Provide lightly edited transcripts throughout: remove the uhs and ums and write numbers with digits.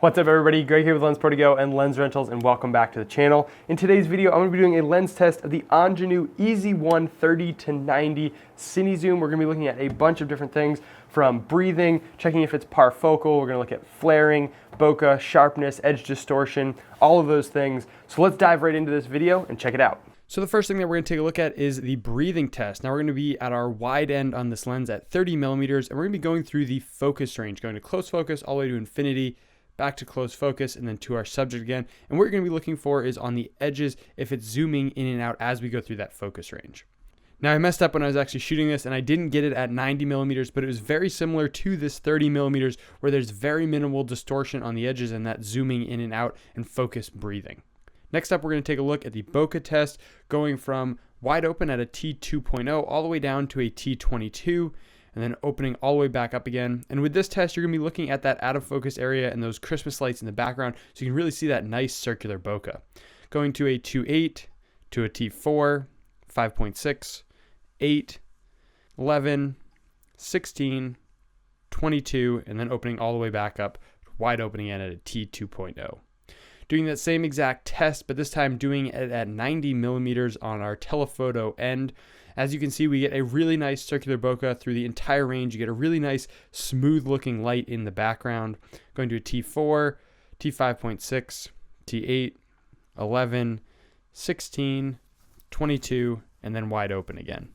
What's up everybody, Greg here with Lensprotogo and Lens Rentals, and welcome back to the channel. In today's video, I'm going to be doing a lens test of the Angenieux EZ-1 30-90 Cine Zoom. We're going to be looking at a bunch of different things from breathing, checking if it's parfocal, we're going to look at flaring, bokeh, sharpness, edge distortion, all of those things. So let's dive right into this video and check it out. So the first thing that we're going to take a look at is the breathing test. Now we're going to be at our wide end on this lens at 30 millimeters, and we're going to be going through the focus range, going to close focus all the way to infinity, back to close focus, and then to our subject again. And what you're going to be looking for is on the edges if it's zooming in and out as we go through that focus range. Now I messed up when I was actually shooting this and I didn't get it at 90 millimeters, but it was very similar to this 30 millimeters where there's very minimal distortion on the edges and that zooming in and out and focus breathing. Next up, we're going to take a look at the bokeh test, going from wide open at a T2.0 all the way down to a T22, and then opening all the way back up again. And with this test, you're going to be looking at that out of focus area and those Christmas lights in the background, so you can really see that nice circular bokeh. Going to a 2.8, to a T4, 5.6, 8, 11, 16, 22, and then opening all the way back up, wide opening again at a T2.0. Doing that same exact test, but this time doing it at 90 millimeters on our telephoto end. As you can see, we get a really nice circular bokeh through the entire range. You get a really nice smooth looking light in the background. Going to a T4, T5.6, T8, 11, 16, 22, and then wide open again.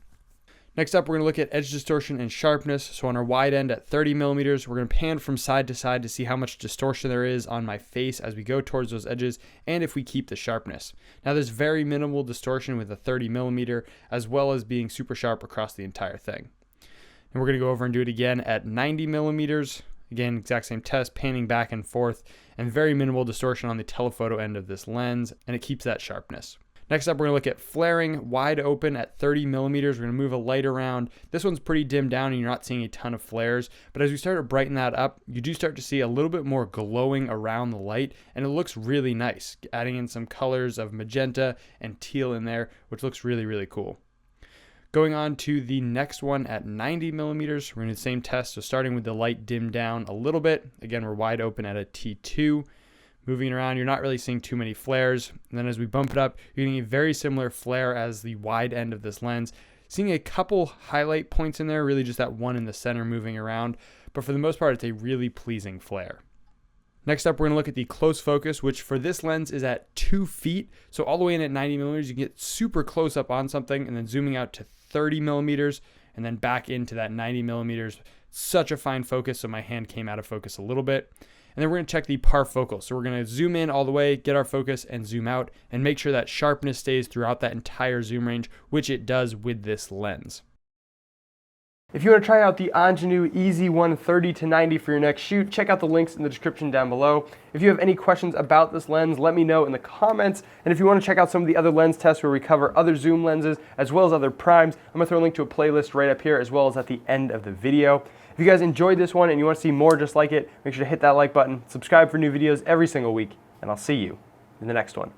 Next up, we're going to look at edge distortion and sharpness. So on our wide end at 30 millimeters, we're going to pan from side to side to see how much distortion there is on my face as we go towards those edges and if we keep the sharpness. Now there's very minimal distortion with a 30 millimeter as well as being super sharp across the entire thing. And we're going to go over and do it again at 90 millimeters. Again, exact same test, panning back and forth, and very minimal distortion on the telephoto end of this lens, and it keeps that sharpness. Next up, we're going to look at flaring wide open at 30 millimeters. We're going to move a light around. This one's pretty dimmed down and you're not seeing a ton of flares, but as we start to brighten that up, you do start to see a little bit more glowing around the light, and it looks really nice, adding in some colors of magenta and teal in there, which looks really, really cool. Going on to the next one at 90 millimeters, we're going to do the same test. So starting with the light dimmed down a little bit. Again, we're wide open at a T2. Moving around, you're not really seeing too many flares. And then as we bump it up, you're getting a very similar flare as the wide end of this lens. Seeing a couple highlight points in there, really just that one in the center moving around. But for the most part, it's a really pleasing flare. Next up, we're going to look at the close focus, which for this lens is at 2 feet. So all the way in at 90 millimeters, you can get super close up on something, and then zooming out to 30 millimeters, and then back into that 90 millimeters. Such a fine focus, so my hand came out of focus a little bit. And then we're going to check the parfocal. So we're going to zoom in all the way, get our focus, and zoom out, and make sure that sharpness stays throughout that entire zoom range, which it does with this lens. If you want to try out the Angenieux EZ-1 30-90 for your next shoot, check out the links in the description down below. If you have any questions about this lens, let me know in the comments. And if you want to check out some of the other lens tests where we cover other zoom lenses as well as other primes, I'm going to throw a link to a playlist right up here as well as at the end of the video. If you guys enjoyed this one and you want to see more just like it, make sure to hit that like button, subscribe for new videos every single week, and I'll see you in the next one.